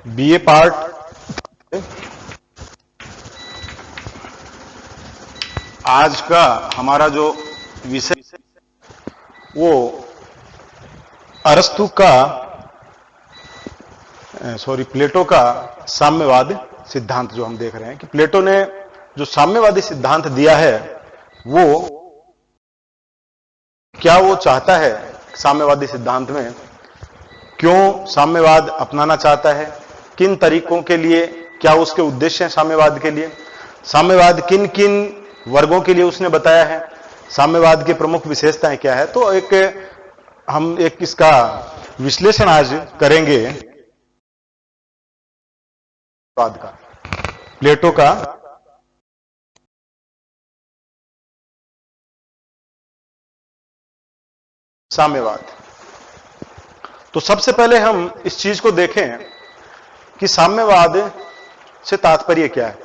BA part आज का हमारा जो विषय वो अरस्तु का प्लेटो का साम्यवाद सिद्धांत जो हम देख रहे हैं कि प्लेटो ने जो साम्यवादी सिद्धांत दिया है वो क्या वो चाहता है साम्यवादी सिद्धांत में, क्यों साम्यवाद अपनाना चाहता है, किन तरीकों के लिए, क्या उसके उद्देश्य हैं साम्यवाद के लिए, साम्यवाद किन किन वर्गों के लिए उसने बताया है, साम्यवाद की प्रमुख विशेषताएं क्या है। तो हम इसका विश्लेषण आज करेंगे का प्लेटो का साम्यवाद। तो सबसे पहले हम इस चीज को देखें कि साम्यवाद से तात्पर्य क्या है।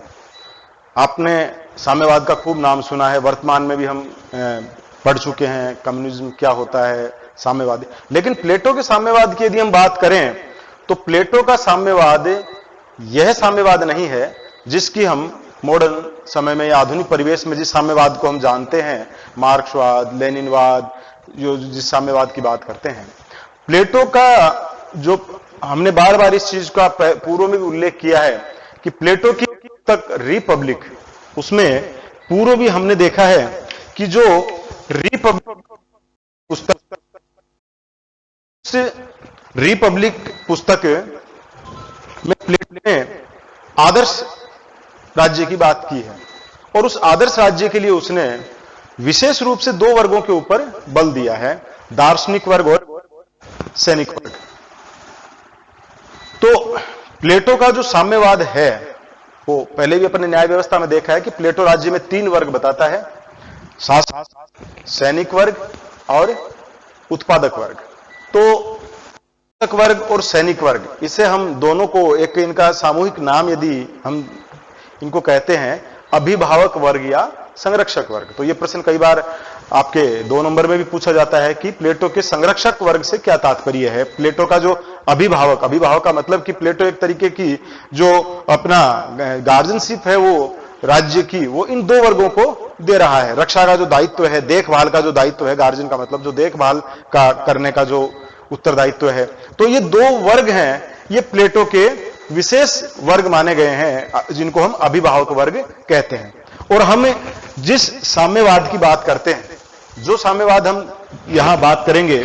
आपने साम्यवाद का खूब नाम सुना है, वर्तमान में भी हम पढ़ चुके हैं कम्युनिज्म क्या होता है, साम्यवादी। लेकिन प्लेटो के साम्यवाद की यदि हम बात करें तो प्लेटो का साम्यवाद यह साम्यवाद नहीं है जिसकी हम मॉडर्न समय में या आधुनिक परिवेश में जिस साम्यवाद को हम जानते हैं, मार्क्सवाद, लेनिनवाद, जो जिस साम्यवाद की बात करते हैं। प्लेटो का जो हमने बार बार इस चीज का पूर्व में भी उल्लेख किया है कि प्लेटो की पुस्तक रिपब्लिक, उसमें पूर्व भी हमने देखा है कि जो रिपब्लिक पुस्तक में प्लेटो ने आदर्श राज्य की बात की है और उस आदर्श राज्य के लिए उसने विशेष रूप से दो वर्गों के ऊपर बल दिया है, दार्शनिक वर्ग और सैनिक वर्ग। तो प्लेटो का जो साम्यवाद है वो पहले भी अपने न्याय व्यवस्था में देखा है कि प्लेटो राज्य में तीन वर्ग बताता है, सैनिक वर्ग और उत्पादक वर्ग। तो उत्पादक वर्ग और सैनिक वर्ग, इसे हम दोनों को एक इनका सामूहिक नाम यदि हम इनको कहते हैं अभिभावक वर्ग या संरक्षक वर्ग। तो यह प्रश्न कई बार आपके 2 नंबर में भी पूछा जाता है कि प्लेटो के संरक्षक वर्ग से क्या तात्पर्य है। प्लेटो का जो अभिभावक का मतलब कि प्लेटो एक तरीके की जो अपना गार्जियनशिप है वो राज्य की, वो इन दो वर्गों को दे रहा है। रक्षा का जो दायित्व है, देखभाल का जो दायित्व है, गार्जियन का मतलब जो देखभाल का करने का जो उत्तरदायित्व है, तो ये दो वर्ग हैं, ये प्लेटो के विशेष वर्ग माने गए हैं जिनको हम अभिभावक वर्ग कहते हैं। और हम जिस साम्यवाद की बात करते हैं, जो साम्यवाद हम यहां बात करेंगे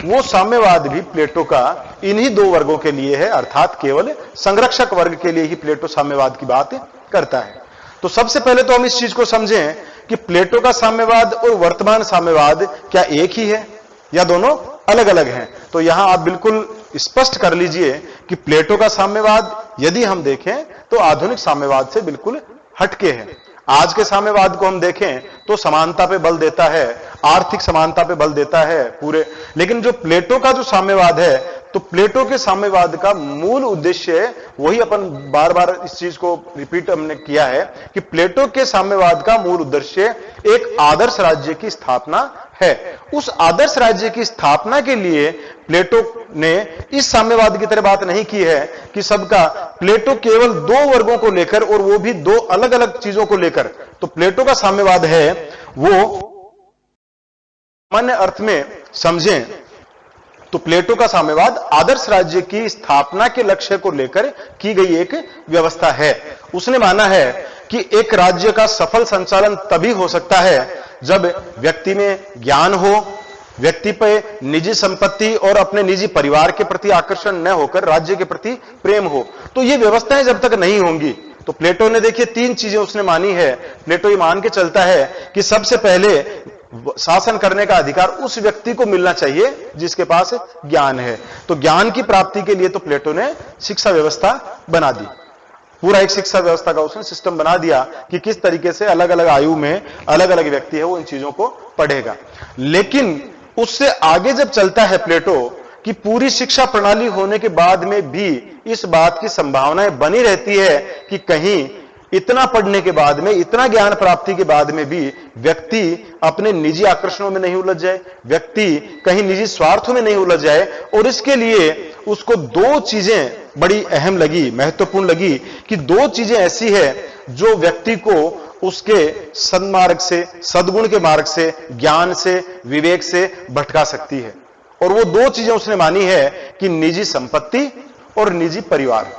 वो साम्यवाद भी प्लेटो का इन्हीं दो वर्गों के लिए है, अर्थात केवल संरक्षक वर्ग के लिए ही प्लेटो साम्यवाद की बात करता है। तो सबसे पहले तो हम इस चीज को समझें कि प्लेटो का साम्यवाद और वर्तमान साम्यवाद क्या एक ही है या दोनों अलग अलग हैं। तो यहां आप बिल्कुल स्पष्ट कर लीजिए कि प्लेटो का साम्यवाद यदि हम देखें तो आधुनिक साम्यवाद से बिल्कुल हटके है। आज के साम्यवाद को हम देखें तो समानता पे बल देता है, आर्थिक समानता पे बल देता है पूरे। लेकिन जो प्लेटो का जो साम्यवाद है, तो प्लेटो के साम्यवाद का मूल उद्देश्य, वही अपन बार बार इस चीज को रिपीट हमने किया है कि प्लेटो के साम्यवाद का मूल उद्देश्य एक आदर्श राज्य की स्थापना है। उस आदर्श राज्य की स्थापना के लिए प्लेटो ने इस साम्यवाद की तरह बात नहीं की है कि सबका, प्लेटो केवल दो वर्गों को लेकर और वो भी दो अलग अलग चीजों को लेकर। तो प्लेटो का साम्यवाद है वो सामान्य अर्थ में समझें तो प्लेटो का साम्यवाद आदर्श राज्य की स्थापना के लक्ष्य को लेकर की गई एक व्यवस्था है। उसने माना है कि एक राज्य का सफल संचालन तभी हो सकता है जब व्यक्ति में ज्ञान हो, व्यक्ति पे निजी संपत्ति और अपने निजी परिवार के प्रति आकर्षण न होकर राज्य के प्रति प्रेम हो। तो ये व्यवस्थाएं जब तक नहीं होंगी, तो प्लेटो ने देखिए 3 चीजें उसने मानी है। प्लेटो ये मान के चलता है कि सबसे पहले शासन करने का अधिकार उस व्यक्ति को मिलना चाहिए जिसके पास ज्ञान है। तो ज्ञान की प्राप्ति के लिए तो प्लेटो ने शिक्षा व्यवस्था बना दी, पूरा एक शिक्षा व्यवस्था का उसने सिस्टम बना दिया कि किस तरीके से अलग अलग आयु में अलग अलग व्यक्ति है वो इन चीजों को पढ़ेगा। लेकिन उससे आगे जब चलता है प्लेटो कि पूरी शिक्षा प्रणाली होने के बाद में भी इस बात की संभावनाएं बनी रहती है कि कहीं इतना पढ़ने के बाद में, इतना ज्ञान प्राप्ति के बाद में भी व्यक्ति अपने निजी आकर्षणों में नहीं उलझ जाए, व्यक्ति कहीं निजी स्वार्थों में नहीं उलझ जाए। और इसके लिए उसको 2 चीजें बड़ी अहम लगी, महत्वपूर्ण लगी कि दो चीजें ऐसी है जो व्यक्ति को उसके सन्मार्ग से, सद्गुण के मार्ग से, ज्ञान से, विवेक से भटका सकती है। और वो दो चीजें उसने मानी है कि निजी संपत्ति और निजी परिवार।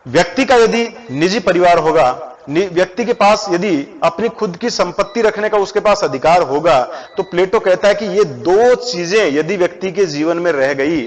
व्यक्ति का यदि निजी परिवार होगा, व्यक्ति के पास यदि अपनी खुद की संपत्ति रखने का उसके पास अधिकार होगा, तो प्लेटो कहता है कि ये दो चीजें यदि व्यक्ति के जीवन में रह गई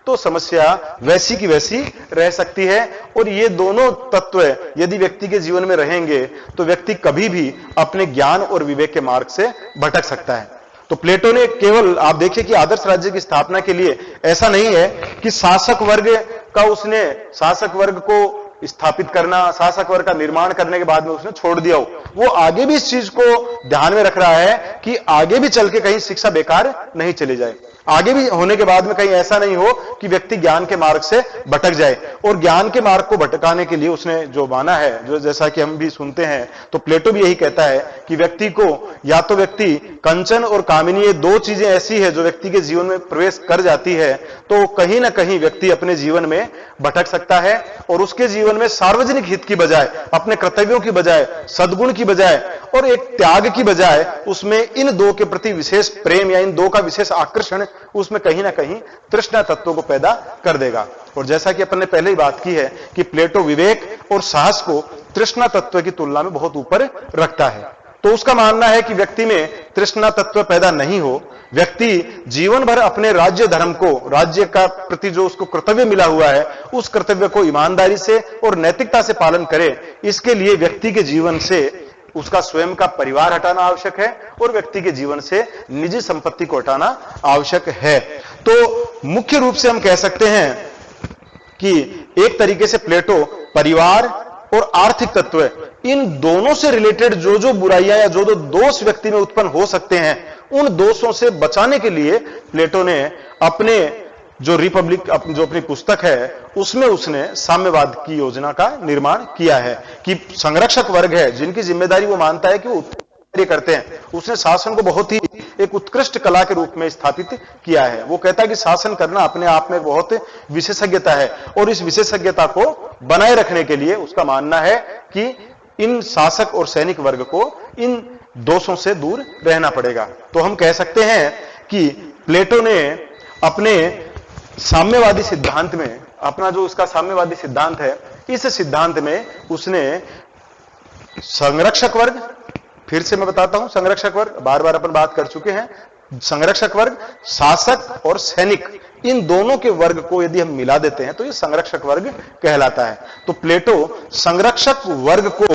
तो समस्या वैसी की वैसी रह सकती है। और ये दोनों तत्व यदि व्यक्ति के जीवन में रहेंगे तो व्यक्ति कभी भी अपने ज्ञान और विवेक के मार्ग से भटक सकता है। तो प्लेटो ने केवल, आप देखिए कि आदर्श राज्य की स्थापना के लिए ऐसा नहीं है कि शासक वर्ग का उसने, शासक वर्ग को स्थापित करना, शासक वर्ग का निर्माण करने के बाद में उसने छोड़ दिया हो। वो आगे भी इस चीज को ध्यान में रख रहा है कि आगे भी चल के कहीं शिक्षा बेकार नहीं चली जाए, आगे भी होने के बाद में कहीं ऐसा नहीं हो कि व्यक्ति ज्ञान के मार्ग से भटक जाए। और ज्ञान के मार्ग को भटकाने के लिए उसने जो माना है, जो जैसा कि हम भी सुनते हैं, तो प्लेटो भी यही कहता है कि व्यक्ति को, या तो व्यक्ति कंचन और कामिनी, ये दो चीजें ऐसी है जो व्यक्ति के जीवन में प्रवेश कर जाती है तो कहीं ना कहीं व्यक्ति अपने जीवन में भटक सकता है। और उसके जीवन में सार्वजनिक हित की बजाय, अपने कर्तव्यों की बजाय, सद्गुण की बजाय और एक त्याग की बजाय उसमें इन दो के प्रति विशेष प्रेम या इन दो का विशेष आकर्षण उसमें कहीं ना कहीं तृष्णा तत्वों को पैदा कर देगा। और जैसा कि अपन ने पहले ही बात की है कि प्लेटो विवेक और साहस को तृष्णा तत्व की तुलना में बहुत ऊपर रखता है। तो उसका मानना है कि व्यक्ति में तृष्णा तत्व पैदा नहीं हो, व्यक्ति जीवन भर अपने राज्य धर्म को, राज्य का प्रति जो उसको कर्तव्य मिला हुआ है, उस कर्तव्य को ईमानदारी से और नैतिकता से पालन करे। इसके लिए व्यक्ति के जीवन से उसका स्वयं का परिवार हटाना आवश्यक है और व्यक्ति के जीवन से निजी संपत्ति को हटाना आवश्यक है। तो मुख्य रूप से हम कह सकते हैं कि एक तरीके से प्लेटो परिवार और आर्थिक तत्व, इन दोनों से रिलेटेड जो जो बुराइयां या जो जो दोष व्यक्ति में उत्पन्न हो सकते हैं, उन दोषों से बचाने के लिए प्लेटो ने अपने जो रिपब्लिक, जो अपनी पुस्तक है, उसमें उसने साम्यवाद की योजना का निर्माण किया है कि संरक्षक वर्ग है जिनकी जिम्मेदारी वो मानता है कि वो करते हैं। उसने शासन को बहुत ही एक उत्कृष्ट कला के रूप में स्थापित किया है। वो कहता है कि शासन करना अपने आप में बहुत विशेषज्ञता है और इस विशेषज्ञता को बनाए रखने के लिए उसका मानना है कि इन शासक और सैनिक वर्ग को इन दोषों से दूर रहना पड़ेगा। तो हम कह सकते हैं कि प्लेटो ने अपने साम्यवादी सिद्धांत में, अपना जो उसका साम्यवादी सिद्धांत है, इस सिद्धांत में उसने संरक्षक वर्ग, फिर से मैं बताता हूं, संरक्षक वर्ग बार बार अपन बात कर चुके हैं, संरक्षक वर्ग, शासक और सैनिक, इन दोनों के वर्ग को यदि हम मिला देते हैं तो ये संरक्षक वर्ग कहलाता है। तो प्लेटो संरक्षक वर्ग को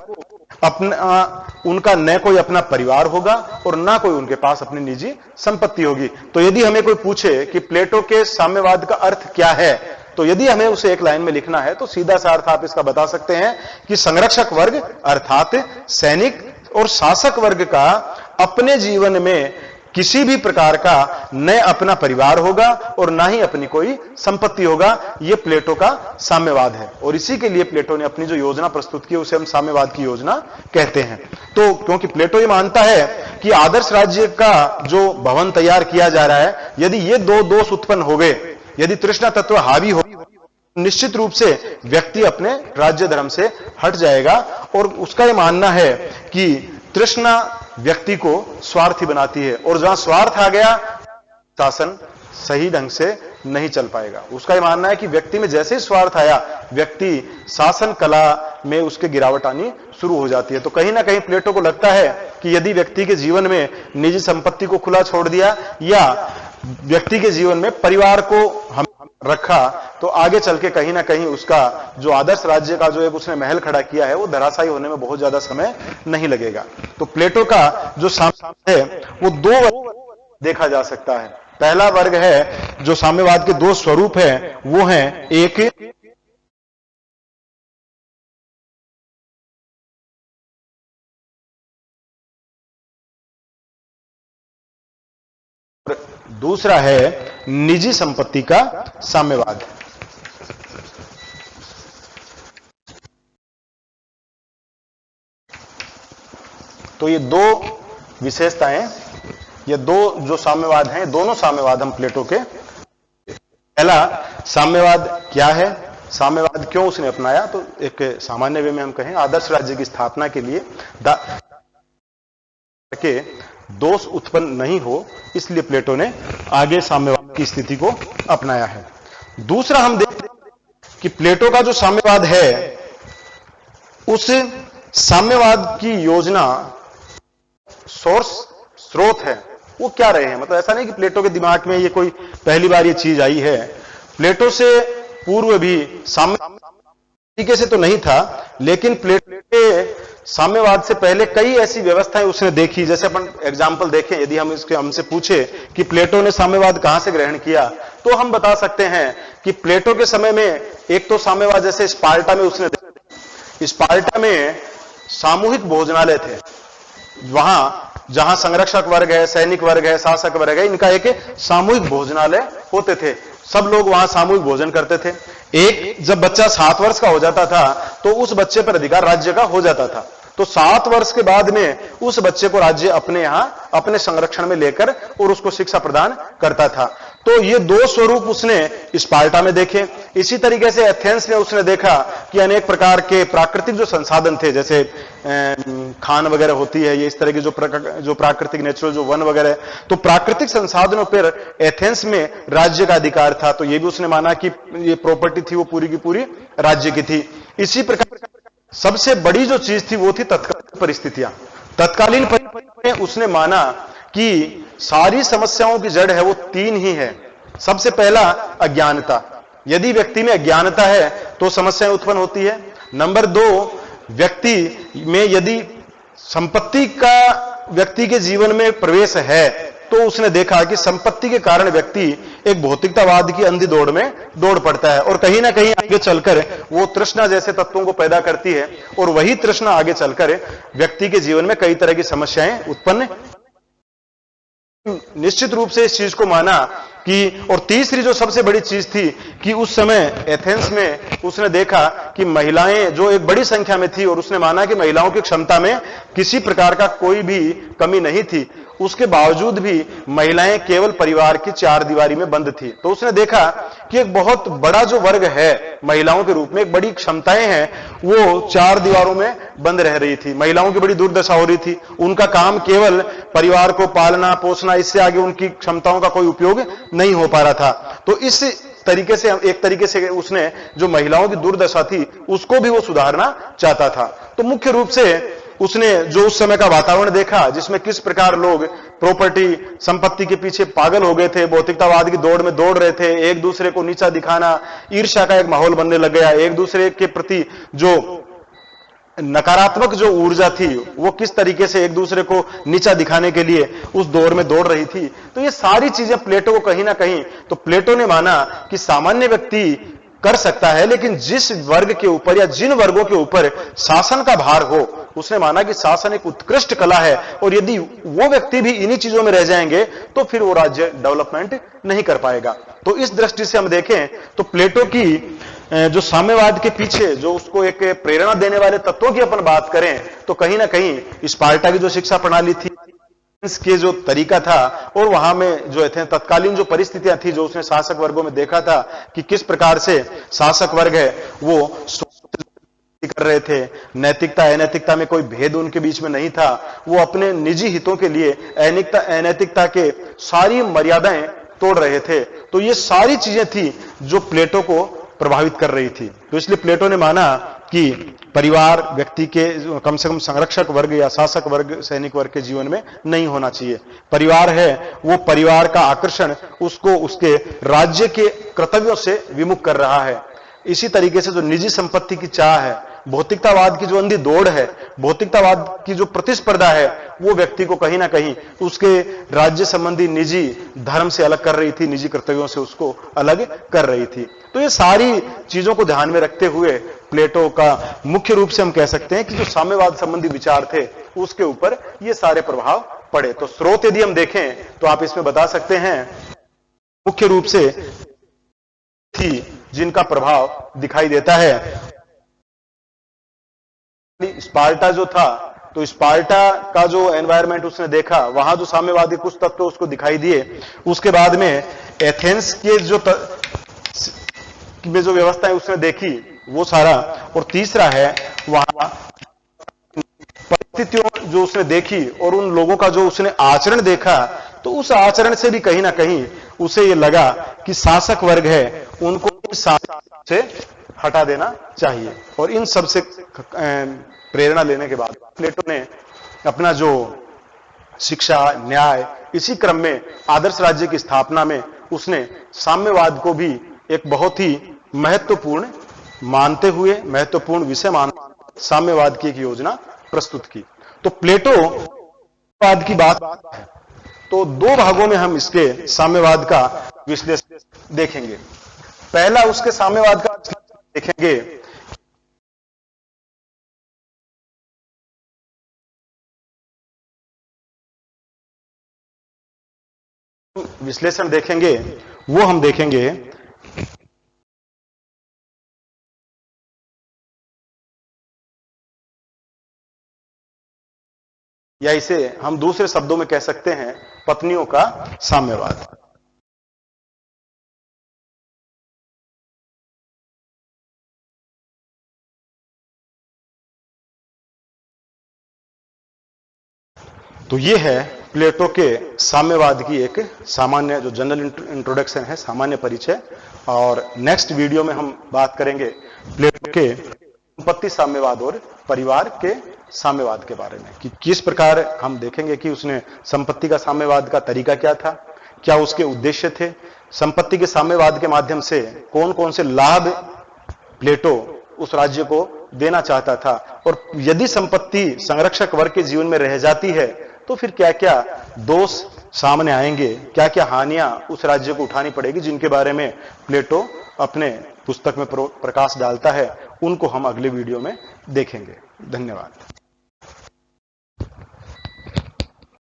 अपना, उनका न कोई अपना परिवार होगा और ना कोई उनके पास अपनी निजी संपत्ति होगी। तो यदि हमें कोई पूछे कि प्लेटो के साम्यवाद का अर्थ क्या है, तो यदि हमें उसे एक लाइन में लिखना है तो सीधा सा अर्थ आप इसका बता सकते हैं कि संरक्षक वर्ग अर्थात सैनिक और शासक वर्ग का अपने जीवन में किसी भी प्रकार का न अपना परिवार होगा और ना ही अपनी कोई संपत्ति होगा। यह प्लेटो का साम्यवाद है और इसी के लिए प्लेटो ने अपनी जो योजना प्रस्तुत की उसे हम साम्यवाद की योजना कहते हैं। तो क्योंकि प्लेटो ये मानता है कि आदर्श राज्य का जो भवन तैयार किया जा रहा है, यदि ये दो दोष उत्पन्न हो गए, यदि तृष्णा तत्व हावी हो, निश्चित रूप से व्यक्ति अपने राज्य धर्म से हट जाएगा। और उसका यह मानना है कि तृष्णा व्यक्ति को स्वार्थी बनाती है और जहां स्वार्थ आ गया, शासन सही ढंग से नहीं चल पाएगा। उसका यह मानना है कि व्यक्ति में जैसे ही स्वार्थ आया, व्यक्ति शासन कला में उसके गिरावट आनी शुरू हो जाती है। तो कहीं ना कहीं प्लेटो को लगता है कि यदि व्यक्ति के जीवन में निजी संपत्ति को खुला छोड़ दिया या व्यक्ति के जीवन में परिवार को हम रखा, तो आगे चल के कहीं ना कहीं उसका जो आदर्श राज्य का जो एक उसने महल खड़ा किया है, वो धराशायी होने में बहुत ज्यादा समय नहीं लगेगा। तो प्लेटो का जो साम्यवाद है वो दो देखा जा सकता है। पहला वर्ग है जो साम्यवाद के दो स्वरूप है, वो है एक दूसरा है निजी संपत्ति का साम्यवाद। तो ये दो विशेषताएं, ये दो जो साम्यवाद हैं, दोनों साम्यवाद हम प्लेटो के। पहला साम्यवाद क्या है, साम्यवाद क्यों उसने अपनाया, तो एक सामान्य वे में हम कहें आदर्श राज्य की स्थापना के लिए के दोष उत्पन्न नहीं हो, इसलिए प्लेटो ने आगे साम्यवाद की स्थिति को अपनाया है। दूसरा हम देखते हैं कि प्लेटो का जो साम्यवाद है, उस साम्यवाद की योजना सोर्स स्रोत है वो क्या रहे हैं। मतलब ऐसा नहीं कि प्लेटो के दिमाग में ये कोई पहली बार ये चीज आई है, प्लेटो से पूर्व भी साम्य तरीके से तो नहीं था, लेकिन प्लेटो के साम्यवाद से पहले कई ऐसी व्यवस्थाएं उसने देखी। जैसे अपन एग्जाम्पल देखें, यदि हम इसके हमसे पूछे कि प्लेटो ने साम्यवाद कहां से ग्रहण किया, तो हम बता सकते हैं कि प्लेटो के समय में एक तो साम्यवाद जैसे स्पार्टा में उसने, स्पार्टा में सामूहिक भोजनालय थे, वहां जहां संरक्षक वर्ग है, सैनिक वर्ग है, शासक वर्ग है, इनका एक सामूहिक भोजनालय होते थे। सब लोग वहां सामूहिक भोजन करते थे। एक जब बच्चा 7 वर्ष का हो जाता था तो उस बच्चे पर अधिकार राज्य का हो जाता था। तो 7 वर्ष के बाद में उस बच्चे को राज्य अपने यहां अपने संरक्षण में लेकर और उसको शिक्षा प्रदान करता था। तो ये दो स्वरूप उसने स्पार्टा में देखे। इसी तरीके से एथेंस में उसने देखा कि अनेक प्रकार के प्राकृतिक जो संसाधन थे, जैसे खान वगैरह होती है, ये इस तरह की जो प्राकृतिक नेचुरल जो वन वगैरह, तो प्राकृतिक संसाधनों पर एथेंस में राज्य का अधिकार था। तो ये भी उसने माना कि ये प्रॉपर्टी थी वो पूरी की पूरी राज्य की थी। इसी प्रकार सबसे बड़ी जो चीज थी वो थी तत्कालीन परिस्थितियां। तत्कालीन परिस्थितियों में उसने माना कि सारी समस्याओं की जड़ है वो 3 ही है। सबसे पहला अज्ञानता, यदि व्यक्ति में अज्ञानता है तो समस्याएं उत्पन्न होती है। नंबर 2, व्यक्ति में यदि संपत्ति का व्यक्ति के जीवन में प्रवेश है तो उसने देखा कि संपत्ति के कारण व्यक्ति एक भौतिकतावाद की अंधी दौड़ में दौड़ पड़ता है और कहीं ना कहीं आगे चलकर वो तृष्णा जैसे तत्वों को पैदा करती है और वही तृष्णा आगे चलकर व्यक्ति के जीवन में कई तरह की समस्याएं उत्पन्न। निश्चित रूप से इस चीज को माना कि, और तीसरी जो सबसे बड़ी चीज थी कि उस समय एथेंस में उसने देखा कि महिलाएं जो एक बड़ी संख्या में थी और उसने माना कि महिलाओं की क्षमता में किसी प्रकार का कोई भी कमी नहीं थी, उसके बावजूद भी महिलाएं केवल परिवार की 4 दीवारी में बंद थी। तो उसने देखा कि एक बहुत बड़ा जो वर्ग है महिलाओं के रूप में, एक बड़ी क्षमताएं हैं, वो 4 दीवारों में बंद रह रही थी। महिलाओं की बड़ी दुर्दशा हो रही थी, उनका काम केवल परिवार को पालना पोसना, इससे आगे उनकी क्षमताओं का कोई उपयोग नहीं हो पा रहा था। तो इस तरीके से एक तरीके से उसने जो महिलाओं की दुर्दशा थी उसको भी वो सुधारना चाहता था। तो मुख्य रूप से उसने जो उस समय का वातावरण देखा जिसमें किस प्रकार लोग प्रॉपर्टी संपत्ति के पीछे पागल हो गए थे, भौतिकतावाद की दौड़ में दौड़ रहे थे, एक दूसरे को नीचा दिखाना, ईर्ष्या का एक माहौल बनने लग गया, एक दूसरे के प्रति जो नकारात्मक जो ऊर्जा थी वो किस तरीके से एक दूसरे को नीचा दिखाने के लिए उस दौर में दौड़ रही थी। तो ये सारी चीजें प्लेटो को कहीं ना कहीं, तो प्लेटो ने माना कि सामान्य व्यक्ति कर सकता है, लेकिन जिस वर्ग के ऊपर या जिन वर्गों के ऊपर शासन का भार हो, उसने माना कि शासन एक उत्कृष्ट कला है और यदि वो व्यक्ति भी इन्हीं चीजों में रह जाएंगे तो फिर वो राज्य डेवलपमेंट नहीं कर पाएगा। तो इस दृष्टि से हम देखें तो प्लेटो की जो साम्यवाद के पीछे जो उसको एक प्रेरणा देने वाले तत्वों की अपन बात करें तो कहीं ना कहीं स्पार्टा की जो शिक्षा प्रणाली थी, के जो तरीका था, और वहां में जो थे तत्कालीन जो परिस्थितियां थी जो उसने शासक वर्गों में देखा था कि किस प्रकार से शासक वर्ग है वो कर रहे थे, नैतिकता अनैतिकता में कोई भेद उनके बीच में नहीं था, वो अपने निजी हितों के लिए अनैतिकता के सारी मर्यादाएं तोड़ रहे थे। तो ये सारी चीजें थी जो प्लेटो को प्रभावित कर रही थी। तो इसलिए प्लेटो ने माना कि परिवार व्यक्ति के कम से कम संरक्षक वर्ग या शासक वर्ग सैनिक वर्ग के जीवन में नहीं होना चाहिए। परिवार है वो परिवार का आकर्षण उसको उसके राज्य के कर्तव्यों से विमुख कर रहा है। इसी तरीके से जो निजी संपत्ति की चाह है, भौतिकतावाद की जो अंधी दौड़ है, भौतिकतावाद की जो प्रतिस्पर्धा है, वो व्यक्ति को कहीं ना कहीं उसके राज्य संबंधी निजी धर्म से अलग कर रही थी, निजी कर्तव्यों से उसको अलग कर रही थी। तो ये सारी चीजों को ध्यान में रखते हुए प्लेटो का मुख्य रूप से हम कह सकते हैं कि जो साम्यवाद संबंधी विचार थे उसके ऊपर ये सारे प्रभाव पड़े। तो स्रोत यदि हम देखें तो आप इसमें बता सकते हैं मुख्य रूप से थी जिनका प्रभाव दिखाई देता है। स्पार्टा जो था, तो स्पार्टा का जो एनवायरनमेंट उसने देखा, वहां जो साम्यवादी कुछ तत्व उसको दिखाई दिए। उसके बाद में एथेंस के जो में जो व्यवस्थाएं उसने देखी वो सारा, और तीसरा है वहां परिस्थितियों जो उसने देखी और उन लोगों का जो उसने आचरण देखा, तो उस आचरण से भी कहीं ना कहीं उसे ये लगा कि शासक वर्ग है उनको इस से हटा देना चाहिए। और इन सब से प्रेरणा लेने के बाद प्लेटो ने अपना जो शिक्षा, न्याय, इसी क्रम में आदर्श राज्य की स्थापना में उसने साम्यवाद को भी एक बहुत ही महत्वपूर्ण मानते हुए, महत्वपूर्ण विषय मानते साम्यवाद की एक योजना प्रस्तुत की। तो प्लेटो वाद की बात है, तो दो भागों में हम इसके साम्यवाद का विश्लेषण देखेंगे। पहला उसके साम्यवाद का देखेंगे विश्लेषण देखेंगे, वो हम देखेंगे या इसे हम दूसरे शब्दों में कह सकते हैं पत्नियों का साम्यवाद। तो ये है प्लेटो के साम्यवाद की एक सामान्य जो जनरल इंट्रोडक्शन है, सामान्य परिचय। और नेक्स्ट वीडियो में हम बात करेंगे प्लेटो के संपत्ति साम्यवाद और परिवार के साम्यवाद के बारे में, कि किस प्रकार हम देखेंगे कि उसने संपत्ति का साम्यवाद का तरीका क्या था, क्या उसके उद्देश्य थे, संपत्ति के साम्यवाद के माध्यम से कौन कौन से लाभ प्लेटो उस राज्य को देना चाहता था, और यदि संपत्ति संरक्षक वर्ग के जीवन में रह जाती है तो फिर क्या क्या दोष सामने आएंगे, क्या क्या हानियां उस राज्य को उठानी पड़ेगी, जिनके बारे में प्लेटो अपने पुस्तक में प्रकाश डालता है। उनको हम अगले वीडियो में देखेंगे। धन्यवाद।